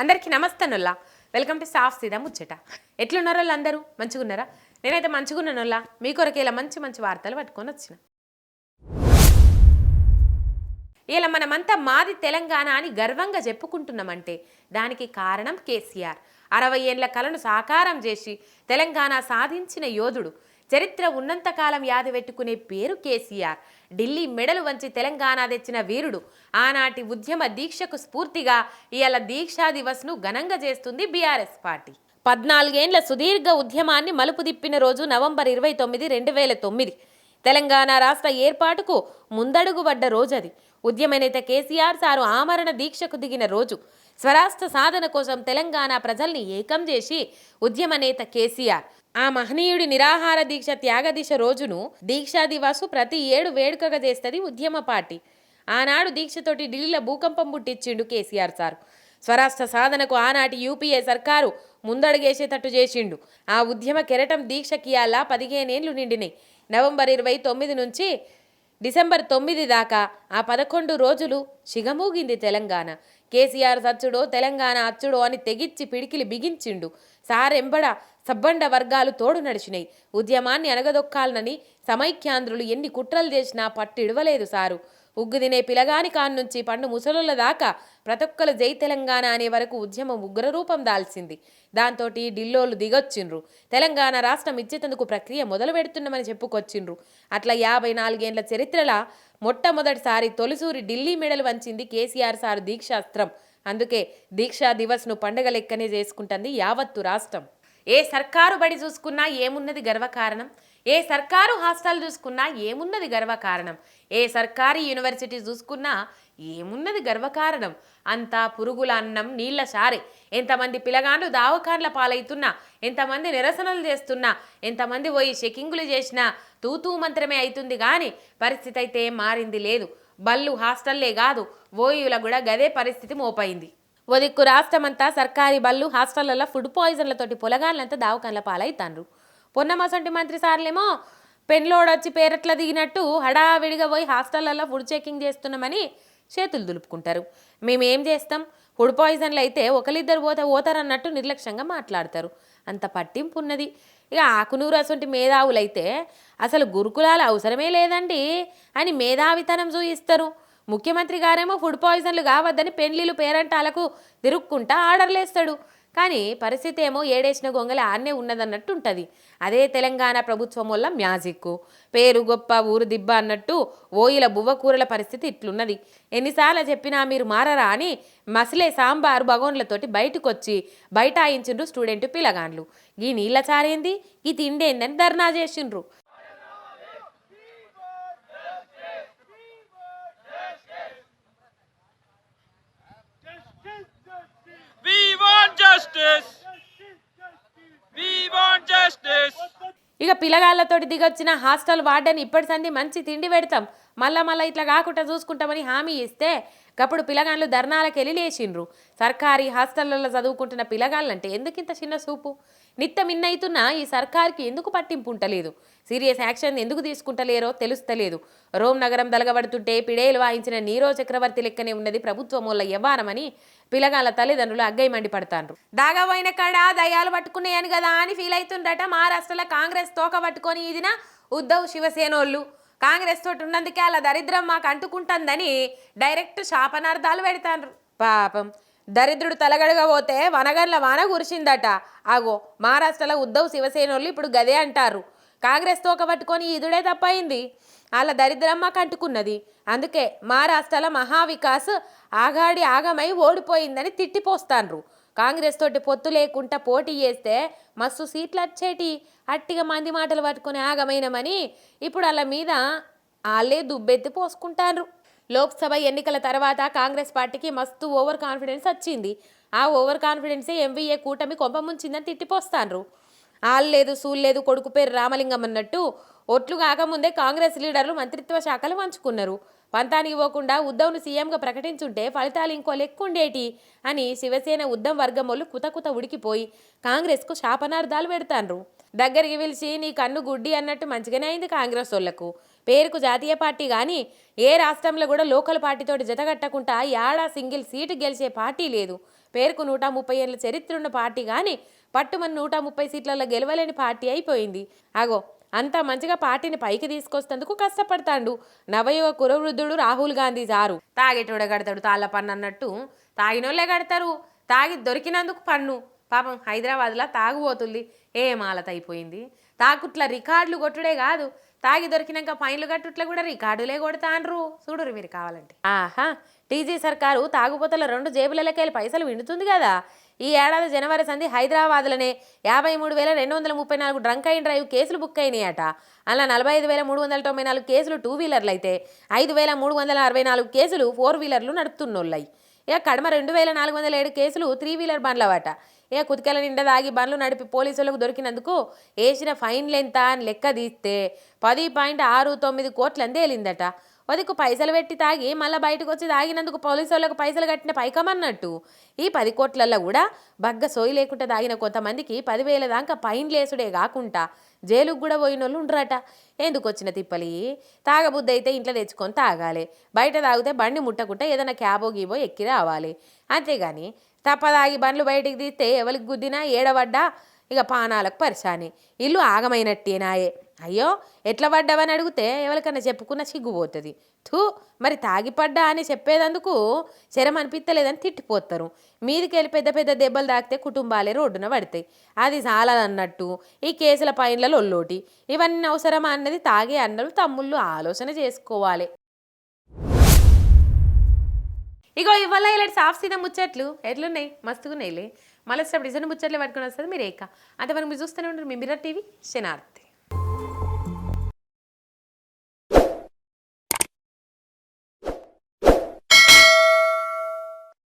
అందరికీ నమస్తేనుల్లా welcome to సాఫ్ సీదా ముచ్చట. ఎట్లున్నారో అందరూ మంచిగున్నారా? నేనైతే మంచిగున్నానుల్లా. మీ కొరకు ఇలా మంచి మంచి వార్తలు పట్టుకొని వచ్చిన. ఇలా మనమంతా మాది తెలంగాణ అని గర్వంగా చెప్పుకుంటున్నామంటే దానికి కారణం కేసీఆర్. 60 ఏళ్ల కలను సాకారం చేసి తెలంగాణ సాధించిన యోధుడు. చరిత్ర ఉన్నంతకాలం యాది పెట్టుకునే పేరు కేసీఆర్. ఢిల్లీ మెడలు వంచి తెలంగాణ తెచ్చిన వీరుడు. ఆనాటి ఉద్యమ దీక్షకు స్ఫూర్తిగా ఇవాళ దీక్షా దివస్ను ఘనంగా చేస్తుంది బీఆర్ఎస్ పార్టీ. 14 ఏండ్ల సుదీర్ఘ ఉద్యమాన్ని మలుపు తిప్పిన రోజు నవంబర్ 29, 2009. తెలంగాణ రాష్ట్ర ఏర్పాటుకు ముందడుగు పడ్డ రోజు అది. ఉద్యమ నేత కేసీఆర్ సారు ఆమరణ దీక్షకు దిగిన రోజు. స్వరాష్ట్ర సాధన కోసం తెలంగాణ ప్రజల్ని ఏకం చేసి ఉద్యమ నేత కేసీఆర్ ఆ మహనీయుడి నిరాహార దీక్ష త్యాగదీశ రోజును దీక్షా దివాసు ప్రతి ఏడు వేడుకగా చేస్తుంది ఉద్యమ పార్టీ. ఆనాడు దీక్షతోటి ఢిల్లీలో భూకంపం పుట్టించిండు కేసీఆర్ సారు. స్వరాష్ట్ర సాధనకు ఆనాటి యూపీఏ సర్కారు ముందడుగేసేటట్టు చేసిండు. ఆ ఉద్యమ కెరటం దీక్షకి అలా 15 ఏళ్లు నిండినాయి. నవంబర్ 29 నుంచి డిసెంబర్ 9 దాకా ఆ 11 రోజులు సిగమూగింది తెలంగాణ. కేసీఆర్ సచ్చుడో తెలంగాణ అచ్చుడో అని తెగిచ్చి పిడికిలి బిగించిండు. సారెంబడ సబ్బండ వర్గాలు తోడు నడిచినాయి. ఉద్యమాన్ని అనగదొక్కాలనని సమైక్యాంధ్రులు ఎన్ని కుట్రలు చేసినా పట్టిడవలేదు సారు. ఉగ్గు తినే పిలగాని కాన్నుంచి పండు ముసలుల దాకా ప్రతొక్కలు జై తెలంగాణ అనే వరకు ఉద్యమం ఉగ్రరూపం దాల్చింది. దాంతో ఢిల్లోలు దిగొచ్చిండ్రు. తెలంగాణ రాష్ట్రం ఇచ్చేందుకు ప్రక్రియ మొదలు పెడుతున్నామని చెప్పుకొచ్చిండ్రు. అట్లా 54 ఏండ్ల చరిత్రలా మొట్టమొదటిసారి తొలిసూరి ఢిల్లీ మెడలు వంచింది కేసీఆర్ సారు దీక్షాస్త్రం. అందుకే దీక్షా దివస్ను పండగ లెక్కనే చేసుకుంటుంది యావత్తు రాష్ట్రం. ఏ సర్కారు బడి చూసుకున్నా ఏమున్నది గర్వకారణం, ఏ సర్కారు హాస్టల్ చూసుకున్నా ఏమున్నది గర్వకారణం, ఏ సర్కారీ యూనివర్సిటీ చూసుకున్నా ఏమున్నది గర్వకారణం. అంతా పురుగుల అన్నం నీళ్ల సారే. ఎంతమంది పిలగాండ్లు దావకాండ్ల పాలవుతున్నా, ఎంతమంది నిరసనలు చేస్తున్నా, ఎంతమంది పోయి చెకింగులు చేసినా తూతూ మంత్రమే అవుతుంది. కానీ పరిస్థితి అయితే మారింది లేదు. బళ్ళు హాస్టల్లే కాదు, ఓయూల కూడా గదే పరిస్థితి మోపైంది. ఓ దిక్కు రాష్ట్రమంతా సర్కారీ బళ్ళు హాస్టళ్లలో ఫుడ్ పాయిజన్లతోటి పొలగాళ్ళంతా దావకాండ్ల పాలవుతాండ్రు. పొన్నమసంటి మంత్రి సార్లేమో పెన్లోడొచ్చి పేరట్ల దిగినట్టు హడావిడిగా పోయి హాస్టళ్లలో ఫుడ్ చెకింగ్ చేస్తున్నామని చేతులు దులుపుకుంటారు. మేమేం చేస్తాం, ఫుడ్ పాయిజన్లు అయితే ఒకరిద్దరు పోతారన్నట్టు నిర్లక్ష్యంగా మాట్లాడతారు. అంత పట్టింపు ఉన్నది. ఇక ఆకునూరు అసంటి మేధావులైతే అసలు గురుకులాలు అవసరమే లేదండి అని మేధావితనం చూయిస్తారు. ముఖ్యమంత్రి గారేమో ఫుడ్ పాయిజన్లు కావద్దని పెండ్లిలు పేరంటాలకు తిరుక్కుంటా ఆర్డర్లు వేస్తాడు. కానీ పరిస్థితి ఏమో ఏడేసిన గొంగలి ఆన్నే ఉన్నదన్నట్టు ఉంటుంది. అదే తెలంగాణ ప్రభుత్వం వల్ల మ్యాజిక్, పేరు గొప్ప ఊరు దిబ్బ అన్నట్టు ఓయిల బువ్వకూరల పరిస్థితి ఇట్లున్నది. ఎన్నిసార్లు చెప్పినా మీరు మారరా అని మసిలే సాంబారు బగోన్లతోటి బయటకు వచ్చి బైఠాయించిండ్రు స్టూడెంట్ పిలగాండ్లు. ఈ నీళ్ళ చారేంది, ఈ తిండేందని ధర్నా చేసిండ్రు. ఇక పిల్లగాళ్ళతోటి దిగొచ్చిన హాస్టల్ వార్డెన్ ఇప్పటి సంది మంచి తిండి పెడతాం, మళ్ళా ఇట్లా కాకుండా చూసుకుంటామని హామీ ఇస్తే అప్పుడు పిల్లగాళ్ళు ధర్నాలకు వెళ్ళి లేచిండ్రు. సర్కారీ హాస్టళ్లలో చదువుకుంటున్న పిల్లగాళ్ళంటే ఎందుకింత చిన్న చూపు? నిత్తమిన్నైతున్నా ఈ సర్కార్కి ఎందుకు పట్టింపు ఉంటలేదు, సీరియస్ యాక్షన్ ఎందుకు తీసుకుంటలేరో తెలుస్తలేదు. రోమ్ నగరం దలగబడుతుంటే పిడేలు వాయించిన నీరో చక్రవర్తి లెక్కనే ఉన్నది ప్రభుత్వం వల్ల వ్యవహారమని పిల్లగాళ్ళ తల్లిదండ్రులు అగ్గై మండిపడతాండ్రు. దాగపోయిన కాడ దయ్యాలు పట్టుకున్నాయని కదా అని ఫీల్ అవుతుండట మహారాష్ట్రలో కాంగ్రెస్ తోక పట్టుకొని ఇదిన ఉద్ధవ్ శివసేనోళ్ళు. కాంగ్రెస్ తోటి ఉన్నందుకే అలా దరిద్రం మాకు అంటుకుంటుందని డైరెక్ట్ శాపనార్థాలు పెడతాండ్రు. పాపం దరిద్రుడు తలగడగా పోతే వనగండ్ల వాన కురిసిందట. ఆగో మహారాష్ట్రలో ఉద్ధవ్ శివసేనోళ్ళు ఇప్పుడు గదే అంటారు. కాంగ్రెస్ తోక పట్టుకొని ఇదుడే తప్పయింది, వాళ్ళ దరిద్రం మాకు అంటుకున్నది. అందుకే మహారాష్ట్రలో మహావికాస్ ఆగాడి ఆగమై ఓడిపోయిందని తిట్టిపోస్తాండ్రు. కాంగ్రెస్ తోటి పొత్తు లేకుండా పోటీ చేస్తే మస్తు సీట్లు వచ్చేటి, అట్టిగా మంది మాటలు పట్టుకొని ఆగమైనమని ఇప్పుడు వాళ్ళ మీద వాళ్ళే దుబ్బెత్తి పోసుకుంటారు. లోక్సభ ఎన్నికల తర్వాత కాంగ్రెస్ పార్టీకి మస్తు ఓవర్ కాన్ఫిడెన్స్ వచ్చింది. ఆ ఓవర్ కాన్ఫిడెన్సే ఎంవీఏ కూటమి కొంప ముంచిందని తిట్టిపోస్తాండ్రు. ఆల్లేదు సూల్లేదు కొడుకు పేరు రామలింగం అన్నట్టు ఓట్లు కాకముందే కాంగ్రెస్ లీడర్లు మంత్రిత్వ శాఖలు పంచుకున్నారు. పంతానికి పోకుండా ఉద్ధవ్ను సీఎంగా ప్రకటించుంటే ఫలితాలు ఇంకో లెక్కుండేటి అని శివసేన ఉద్ధవ్ వర్గం వాళ్ళు కుతకుత ఉడికిపోయి కాంగ్రెస్కు శాపనార్థాలు పెడతాండ్రు. దగ్గరికి పిలిచి నీ కన్ను గుడ్డి అన్నట్టు మంచిగానే అయింది కాంగ్రెస్ వాళ్ళకు. పేరుకు జాతీయ పార్టీ కానీ ఏ రాష్ట్రంలో కూడా లోకల్ పార్టీతోటి జతగట్టకుండా యాడా సింగిల్ సీటు గెలిచే పార్టీ లేదు. పేరుకు 130 ఏళ్ళ చరిత్ర ఉన్న పార్టీ కానీ పట్టుమని 130 సీట్లలో గెలవలేని పార్టీ అయిపోయింది. అగో అంత మంచిగా పార్టీని పైకి తీసుకొస్తేందుకు కష్టపడతాడు నవయుగ కురవృద్ధుడు రాహుల్ గాంధీ సారు. తాగేటోడే కడతాడు తాళ్ళ పన్ను అన్నట్టు తాగినోళ్ళే కడతారు, తాగి దొరికినందుకు పన్ను. పాపం హైదరాబాద్లో తాగుబోతుంది మాలత అయిపోయింది. తాగుట్ల రికార్డులు కొట్టుడే కాదు, తాగి దొరికినాక ఫైన్లు కట్టుట్ల కూడా రికార్డులే కొడతాండ్రు. చూడురు మీరు కావాలంటే. ఆహా, టీజీ సర్కారు తాగుబోతల 2 జేబులకెళ్ళి పైసలు విండుతుంది కదా. ఈ ఏడాది జనవరి సంధి హైదరాబాద్లోనే 53,234 డ్రంక్ అండ్ డ్రైవ్ కేసులు బుక్ అయినాయట. అలా 45,394 కేసులు 2 వీలర్లు అయితే 5,364 కేసులు 4 వీలర్లు నడుపుతున్నోళ్ళయి. ఇక కడమ 2,407 కేసులు 3 వీలర్ బండ్లవట. ఇక కుతికెల నిండా దాగి బండ్లు నడిపి పోలీసులకు దొరికినందుకు వేసిన ఫైన్లు ఎంత అని లెక్క తీస్తే 10.69 కోట్లని తేలిందట. వదికు పైసలు పెట్టి తాగి మళ్ళీ బయటకు వచ్చి తాగినందుకు పోలీసు వాళ్ళకు పైసలు కట్టిన పైకమన్నట్టు. ఈ 10 కోట్లల్లో కూడా బగ్గ సోయి లేకుండా తాగిన కొంతమందికి 10,000 దాకా ఫైన్లు వేసుడే కాకుండా జైలుకు కూడా పోయిన వాళ్ళు ఉండరట. ఎందుకు వచ్చిన తిప్పలి? తాగబుద్ధి అయితే ఇంట్లో తెచ్చుకొని తాగాలి, బయట తాగితే బండి ముట్టకుండా ఏదైనా క్యాబో గీబో ఎక్కి రావాలి. అంతేగాని తప్పదాగి బండ్లు బయటికి తీస్తే ఎవరికి గుద్దినా ఏడవడ్డా ఇక పానాలకు పరిశాని, ఇల్లు ఆగమైనట్టేనాయే. అయ్యో ఎట్లా పడ్డావని అడిగితే ఎవరికన్నా చెప్పుకున్న సిగ్గుపోతుంది. మరి తాగిపడ్డా అని చెప్పేదందుకు శరం అనిపిస్తలేదని తిట్టిపోతారు. మీదికెళ్ళి పెద్ద పెద్ద దెబ్బలు తాకితే కుటుంబాలే రోడ్డున పడతాయి. అది చాలదన్నట్టు ఈ కేసుల పైన్ల లొల్లోటి. ఇవన్నీ అవసరమా అన్నది తాగే అన్నలు తమ్ముళ్ళు ఆలోచన చేసుకోవాలి. ఇగో ఇవాళ ఇలాంటి సాఫ్ సీదా ముచ్చట్లు ఎట్లున్నాయి? మస్తుగున్నాయిలే. మళ్ళీ డిజైన్ ముచ్చట్లు పట్టుకుని వస్తుంది మీరు అంతవరకు మీరు చూస్తూనే ఉంటారు మీ మిర్రర్ టీవీ శనార్థి.